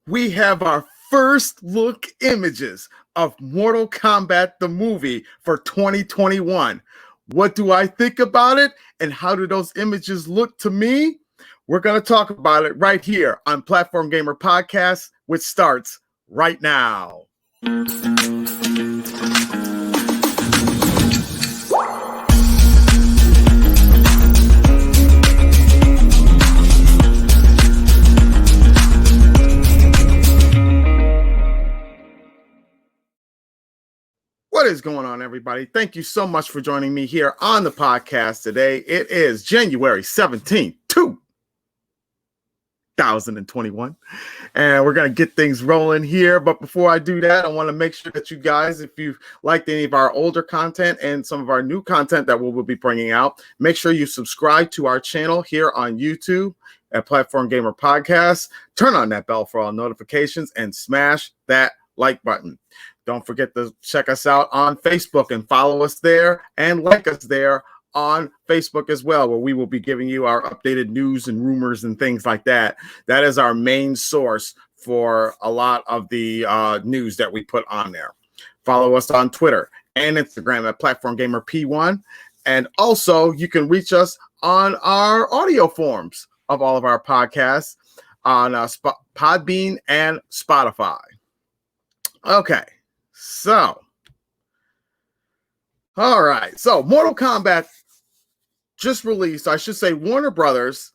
we have our first look images of Mortal Kombat, the movie for 2021. What do I think about it? And how do those images look to me? We're going to talk about it right here on Platform Gamer Podcast, which starts right now. What is going on, everybody? Thank you so much for joining me here on the podcast today. It is January 17th, 2021, and we're going to get things rolling here. But before I do that, I want to make sure that you guys, if you've liked any of our older content and some of our new content that we will be bringing out, make sure you subscribe to our channel here on YouTube at Platform Gamer Podcast. Turn on that bell for all notifications and smash that like button. Don't forget to check us out on Facebook and follow us there and like us there on Facebook as well, where we will be giving you our updated news and rumors and things like that. That is our main source for a lot of the news that we put on there. Follow us on Twitter and Instagram at Platform Gamer P1. And also you can reach us on our audio forms of all of our podcasts on Podbean and Spotify. Okay. So, all right. So, Mortal Kombat just released, I should say, Warner Brothers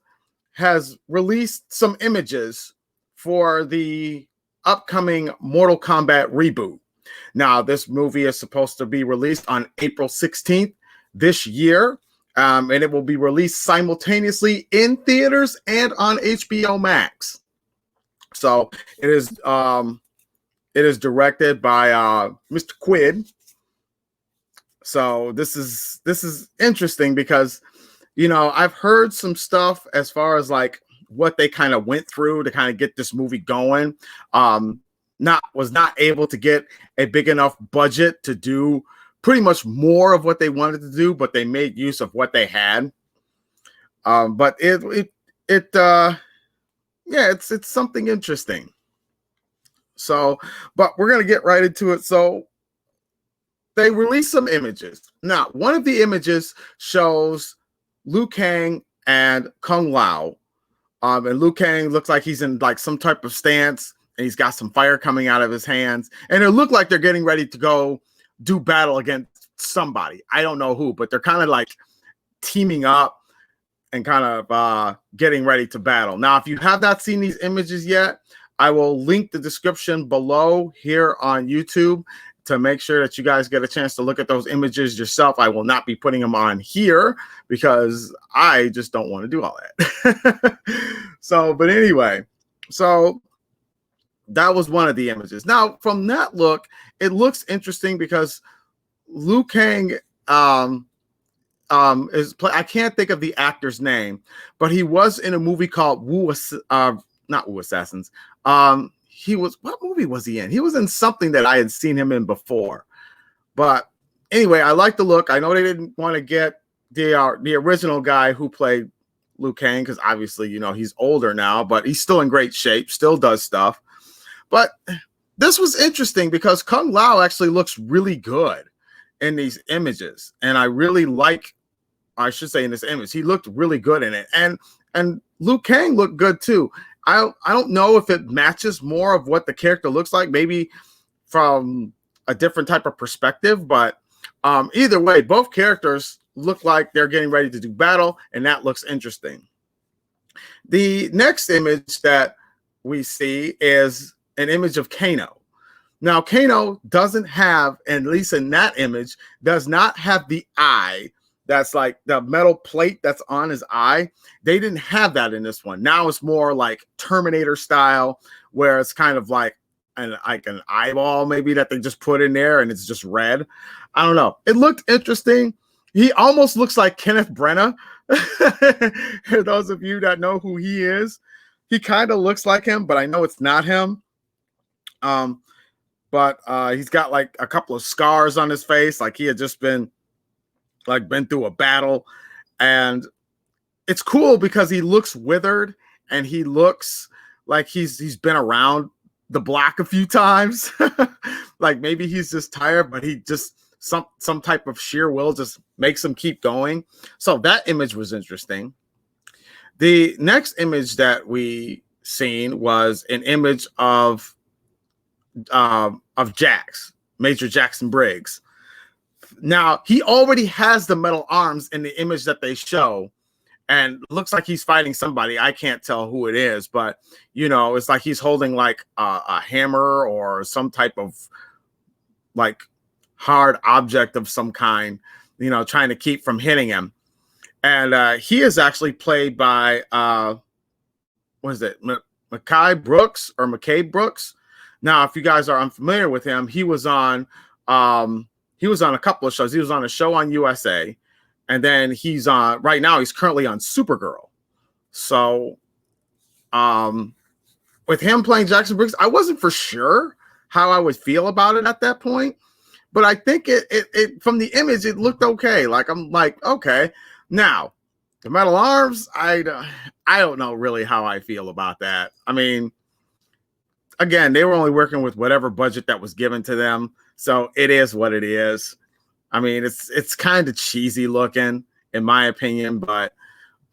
has released some images for the upcoming Mortal Kombat reboot. Now, this movie is supposed to be released on April 16th this year, and it will be released simultaneously in theaters and on HBO Max. So, it is directed by Mr. Quid. So this is interesting because, you know, I've heard some stuff as far as like what they kind of went through to kind of get this movie going. Was not able to get a big enough budget to do pretty much more of what they wanted to do, but they made use of what they had. But it's something interesting. So, but we're going to get right into it. So they released some images. Now, one of the images shows Liu Kang and Kung Lao. And Liu Kang looks like he's in like some type of stance and he's got some fire coming out of his hands. And it looked like they're getting ready to go do battle against somebody. I don't know who, but they're kind of like teaming up and kind of getting ready to battle. Now, if you have not seen these images yet, I will link the description below here on YouTube to make sure that you guys get a chance to look at those images yourself. I will not be putting them on here because I just don't want to do all that. But anyway, so that was one of the images. Now, from that look, it looks interesting because Liu Kang I can't think of the actor's name, but he was in a movie called not Wu Assassins. What movie was he in? He was in something that I had seen him in before. But anyway, I like the look. I know they didn't want to get the original guy who played Liu Kang because obviously, you know, he's older now, but he's still in great shape, still does stuff. But this was interesting because Kung Lao actually looks really good in these images. And I really like, I should say in this image, he looked really good in it. And Liu Kang looked good too. I don't know if it matches more of what the character looks like, maybe from a different type of perspective, but either way, both characters look like they're getting ready to do battle, and that looks interesting. The next image that we see is an image of Kano. Now, Kano doesn't have, at least in that image, does not have the eye. That's like the metal plate that's on his eye. They didn't have that in this one. Now it's more like Terminator style, where it's kind of like an eyeball maybe that they just put in there and it's just red. I don't know. It looked interesting. He almost looks like Kenneth Branagh. For those of you that know who he is, he kind of looks like him, but I know it's not him. But he's got like a couple of scars on his face, like he had just been through a battle. And it's cool because he looks withered and he looks like he's been around the block a few times. Like maybe he's just tired, but he just some type of sheer will just makes him keep going. So that image was interesting. The next image that we seen was an image of Jax, Major Jackson Briggs. Now he already has the metal arms in the image that they show, and looks like he's fighting somebody. I can't tell who it is, but you know, it's like he's holding like a hammer or some type of like hard object of some kind, you know, trying to keep from hitting him. And he is actually played by what is it, McKay Brooks or McKay Brooks. Now, if you guys are unfamiliar with him, he was on a couple of shows. He was on a show on USA, and then he's on right now. He's currently on Supergirl. So, with him playing Jackson Briggs, I wasn't for sure how I would feel about it at that point, but I think it from the image it looked okay. Like I'm like, okay. Now, the metal arms, I don't know really how I feel about that. I mean, again, they were only working with whatever budget that was given to them, so it is what it is. I mean, it's kind of cheesy looking, in my opinion, but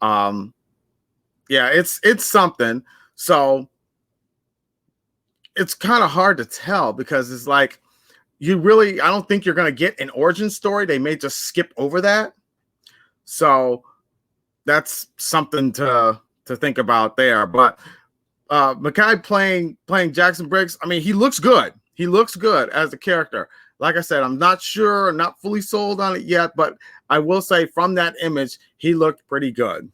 yeah, it's something. So it's kind of hard to tell because it's like I don't think you're going to get an origin story. They may just skip over that. So that's something to think about there. But McKay playing Jackson Briggs, I mean, he looks good. He looks good as a character. Like I said, I'm not sure, not fully sold on it yet, but I will say from that image, he looked pretty good.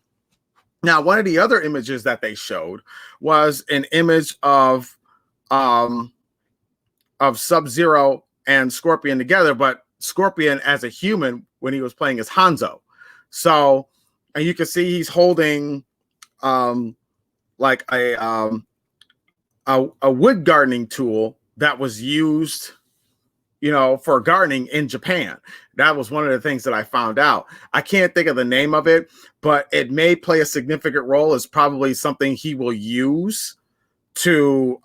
Now, one of the other images that they showed was an image of Sub-Zero and Scorpion together, but Scorpion as a human when he was playing as Hanzo. So, and you can see he's holding like a wood gardening tool that was used, you know, for gardening in Japan. That was one of the things that I found out. I can't think of the name of it, but it may play a significant role. It's probably something he will use to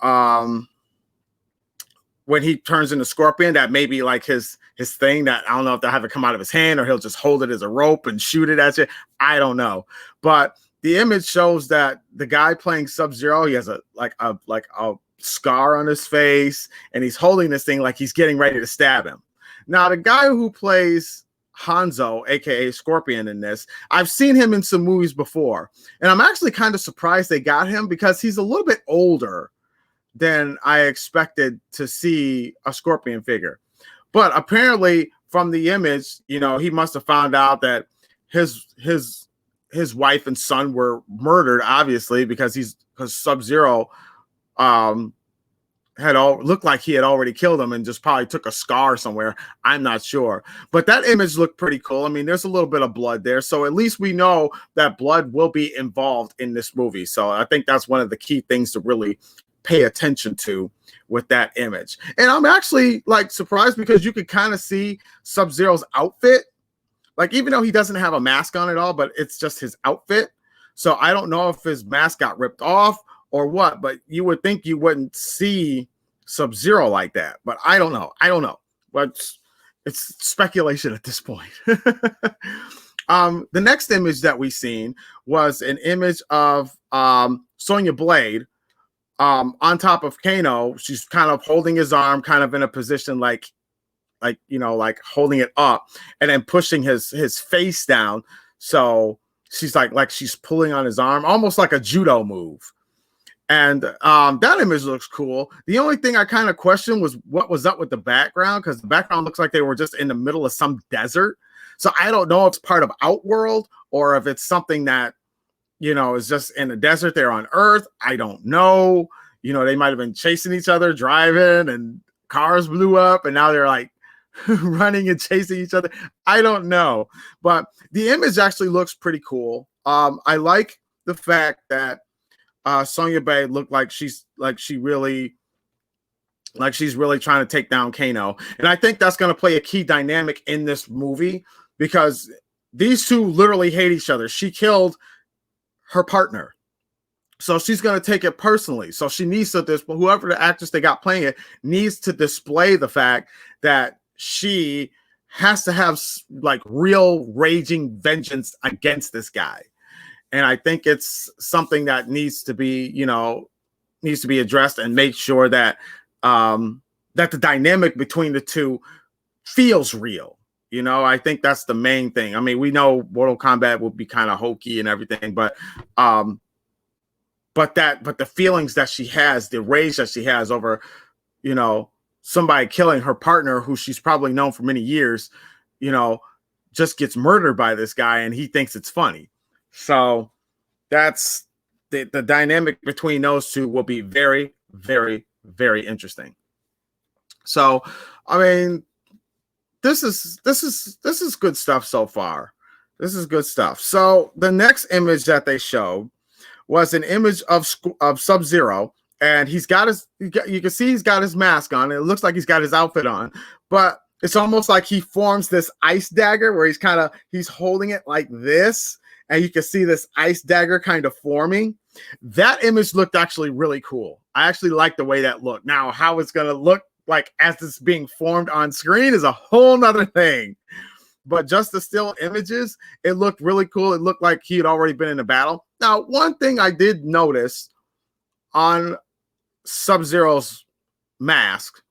when he turns into Scorpion. That may be like his thing. That I don't know if they'll have it come out of his hand or he'll just hold it as a rope and shoot it at you. I don't know. But the image shows that the guy playing Sub-Zero, he has a scar on his face, and he's holding this thing like he's getting ready to stab him. Now, the guy who plays Hanzo, aka Scorpion, in this, I've seen him in some movies before, and I'm actually kind of surprised they got him because he's a little bit older than I expected to see a Scorpion figure. But apparently, from the image, you know, he must have found out that his wife and son were murdered, obviously, because Sub-Zero looked like he had already killed him and just probably took a scar somewhere. I'm not sure, but that image looked pretty cool. I mean, there's a little bit of blood there, so at least we know that blood will be involved in this movie. So I think that's one of the key things to really pay attention to with that image. And I'm actually like surprised because you could kind of see Sub-Zero's outfit. Like, even though he doesn't have a mask on at all, but it's just his outfit. So I don't know if his mask got ripped off or what, but you would think you wouldn't see Sub-Zero like that. But I don't know. But it's speculation at this point. The next image that we seen was an image of Sonya Blade on top of Kano. She's kind of holding his arm, kind of in a position like holding it up and then pushing his face down. So she's like she's pulling on his arm, almost like a judo move. And that image looks cool. The only thing I kind of questioned was what was up with the background, because the background looks like they were just in the middle of some desert. So I don't know if it's part of Outworld or if it's something that, you know, is just in the desert there on Earth. I don't know. You know, they might have been chasing each other, driving, and cars blew up, and now they're like running and chasing each other. I don't know, but the image actually looks pretty cool. I like the fact that Sonya Blade looked like she's really trying to take down Kano, and I think that's going to play a key dynamic in this movie because these two literally hate each other. She killed her partner, So she's going to take it personally. So she needs to this, whoever the actress they got playing it needs to display the fact that she has to have like real raging vengeance against this guy. And I think it's something that needs to be, needs to be addressed and make sure that that the dynamic between the two feels real. I think that's the main thing. I mean, we know Mortal Kombat will be kind of hokey and everything, but the feelings that she has, the rage that she has over, somebody killing her partner who she's probably known for many years, just gets murdered by this guy and he thinks it's funny. So that's the dynamic between those two will be very, very, very interesting. So, I mean, this is good stuff so far. This is good stuff. So the next image that they showed was an image of Sub-Zero, and you can see he's got his mask on. It looks like he's got his outfit on, but it's almost like he forms this ice dagger where he's holding it like this, and you can see this ice dagger kind of forming. That image looked actually really cool. I actually like the way that looked. Now, how it's going to look like as it's being formed on screen is a whole nother thing. But just the still images, it looked really cool. It looked like he had already been in a battle. Now, one thing I did notice on Sub-Zero's mask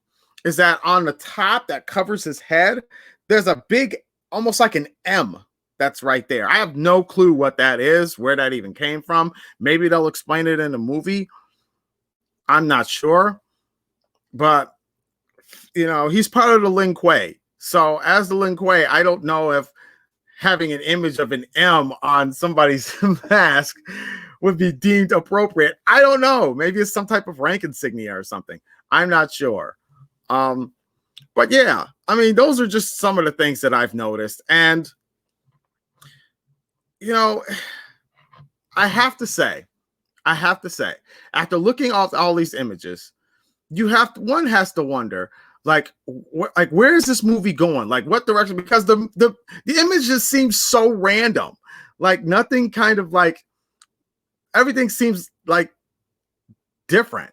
is that on the top that covers his head, there's a big, almost like an M that's right there. I have no clue what that is, where that even came from. Maybe they'll explain it in the movie. I'm not sure. But, he's part of the Lin Kuei. So as the Lin Kuei, I don't know if having an image of an M on somebody's mask would be deemed appropriate. I don't know. Maybe it's some type of rank insignia or something. I'm not sure. But yeah, I mean, those are just some of the things that I've noticed. And, I have to say, after looking at all these images, one has to wonder, where is this movie going? Like, what direction? Because the image just seems so random. Like, nothing kind of like, everything seems like different,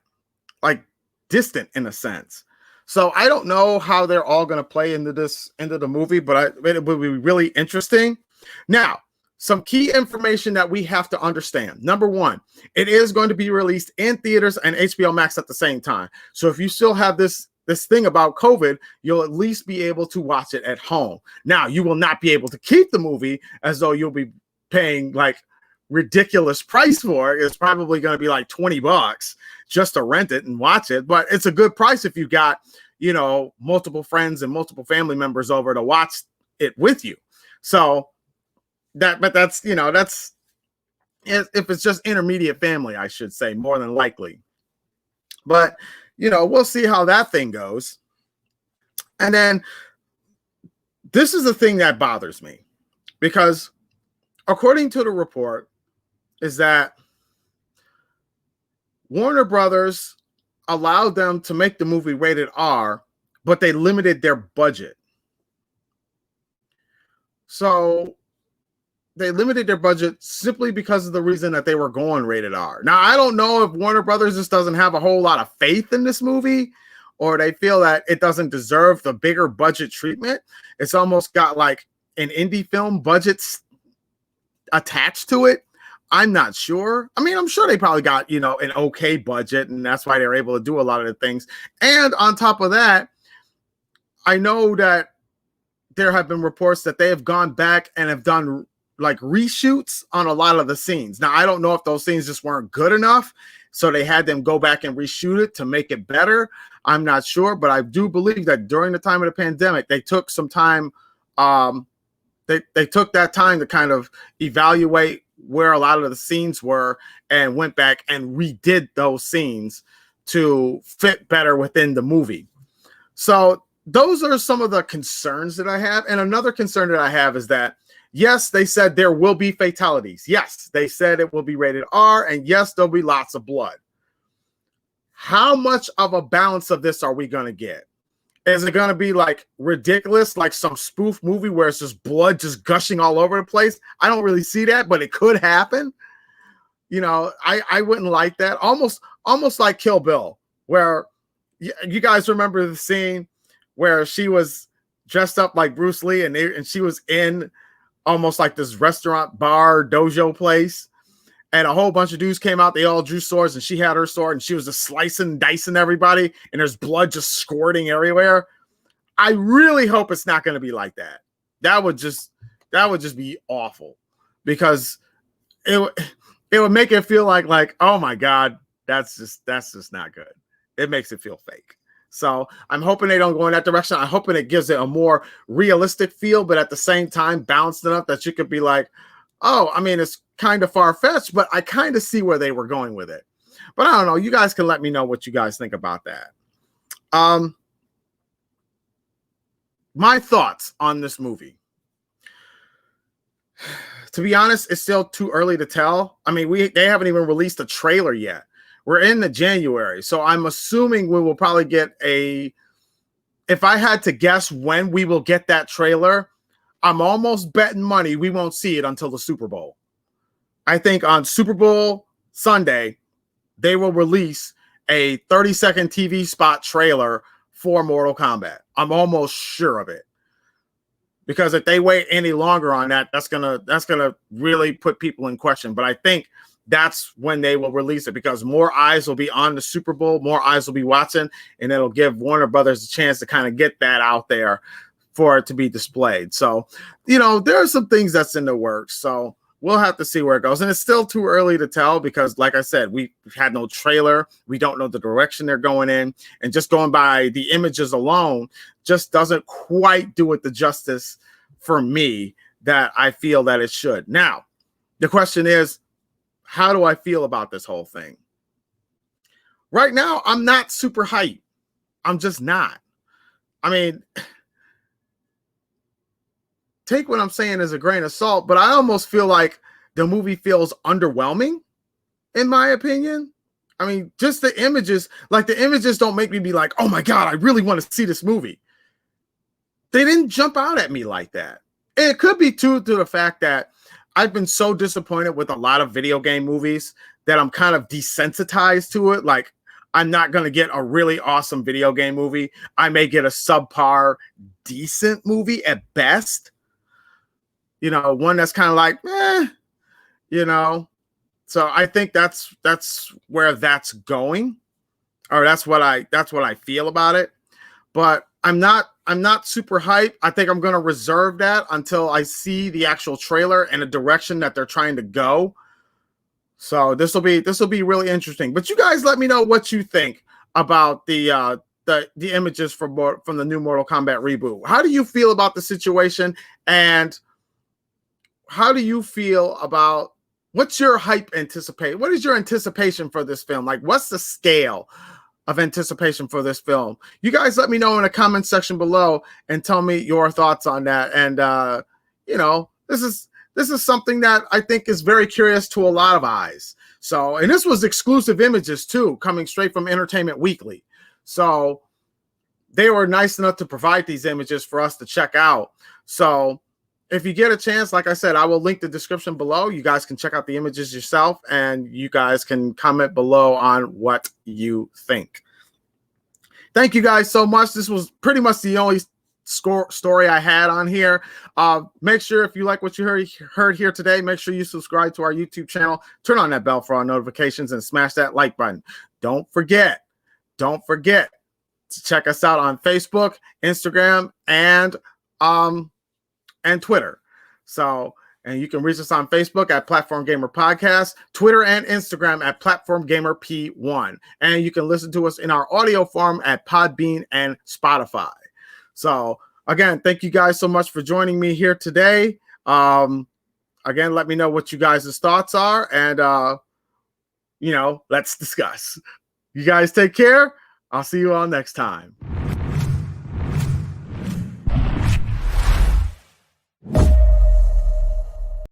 like distant in a sense. So I don't know how they're all going to play into the movie, but it would be really interesting. Now, some key information that we have to understand. Number one, it is going to be released in theaters and HBO Max at the same time. So if you still have this thing about COVID, you'll at least be able to watch it at home. Now, you will not be able to keep the movie, as though you'll be paying like ridiculous price for it. It's probably going to be like $20 just to rent it and watch it. But it's a good price if you got, multiple friends and multiple family members over to watch it with you. So that's if it's just intermediate family, I should say, more than likely. But we'll see how that thing goes. And then this is the thing that bothers me, because according to the report is that Warner Brothers allowed them to make the movie rated R, but they limited their budget. So they limited their budget simply because of the reason that they were going rated R. Now, I don't know if Warner Brothers just doesn't have a whole lot of faith in this movie, or they feel that it doesn't deserve the bigger budget treatment. It's almost got like an indie film budget attached to it. I'm not sure. I mean, I'm sure they probably got, an okay budget, and that's why they're able to do a lot of the things. And on top of that, I know that there have been reports that they have gone back and have done like reshoots on a lot of the scenes. Now, I don't know if those scenes just weren't good enough, so they had them go back and reshoot it to make it better. I'm not sure, but I do believe that during the time of the pandemic, they took some time. They took that time to kind of evaluate where a lot of the scenes were and went back and redid those scenes to fit better within the movie. So those are some of the concerns that I have. And another concern that I have is that, yes, they said there will be fatalities. Yes, they said it will be rated R, and yes, there'll be lots of blood. How much of a balance of this are we going to get? Is it going to be like ridiculous, like some spoof movie where it's just blood just gushing all over the place? I don't really see that, but it could happen. You know, I wouldn't like that. Almost like Kill Bill, where you guys remember the scene where she was dressed up like Bruce Lee and she was in almost like this restaurant bar dojo place, and a whole bunch of dudes came out. They all drew swords, and she had her sword, and she was just slicing, dicing everybody, and there's blood just squirting everywhere. I really hope it's not going to be like that. That would just be awful, because it would make it feel like, oh my God, that's just not good. It makes it feel fake. So I'm hoping they don't go in that direction. I'm hoping it gives it a more realistic feel, but at the same time balanced enough that you could be like, oh, I mean, it's kind of far-fetched, but I kind of see where they were going with it. But I don't know. You guys can let me know what you guys think about that. My thoughts on this movie. To be honest, it's still too early to tell. I mean, they haven't even released a trailer yet. We're in the January, so I'm assuming we will probably get if I had to guess when we will get that trailer, I'm almost betting money we won't see it until the Super Bowl. I think on Super Bowl Sunday, they will release a 30-second TV spot trailer for Mortal Kombat. I'm almost sure of it. Because if they wait any longer on that, that's gonna really put people in question. But I think that's when they will release it, because more eyes will be on the Super Bowl, more eyes will be watching, and it'll give Warner Brothers a chance to kind of get that out there for it to be displayed. So, you know, there are some things that's in the works. So we'll have to see where it goes. And it's still too early to tell because, like I said, we've had no trailer. We don't know the direction they're going in. And just going by the images alone just doesn't quite do it the justice for me that I feel that it should. Now, the question is, how do I feel about this whole thing? Right now, I'm not super hyped. I'm just not. I mean, take what I'm saying as a grain of salt, but I almost feel like the movie feels underwhelming, in my opinion. I mean, just the images, like the images don't make me be like, oh my God, I really want to see this movie. They didn't jump out at me like that. And it could be to the fact that I've been so disappointed with a lot of video game movies that I'm kind of desensitized to it. Like, I'm not going to get a really awesome video game movie. I may get a subpar, decent movie at best. You know, one that's kind of like, you know. So I think that's where that's going, or that's what I feel about it. But I'm not super hyped. I think I'm going to reserve that until I see the actual trailer and the direction that they're trying to go. So this will be really interesting. But you guys let me know what you think about the images from the new Mortal Kombat reboot. How do you feel about the situation, and how do you feel about what's your hype anticipate? What is your anticipation for this film? Like, what's the scale of anticipation for this film? You guys let me know in the comment section below and tell me your thoughts on that. And you know, this is something that I think is very curious to a lot of eyes. So, and this was exclusive images too, coming straight from Entertainment Weekly. So they were nice enough to provide these images for us to check out. So if you get a chance, like I said, I will link the description below. You guys can check out the images yourself, and you guys can comment below on what you think. Thank you guys so much. This was pretty much the only story I had on here. Make sure, if you like what you heard here today, make sure you subscribe to our YouTube channel, turn on that bell for our notifications, and smash that like button. Don't forget to check us out on Facebook, Instagram, and Twitter. So, and you can reach us on Facebook at Platform Gamer Podcast, Twitter and Instagram at Platform Gamer P1. And you can listen to us in our audio form at Podbean and Spotify. So again, thank you guys so much for joining me here today. Again, let me know what you guys' thoughts are, and you know, let's discuss. You guys take care. I'll see you all next time.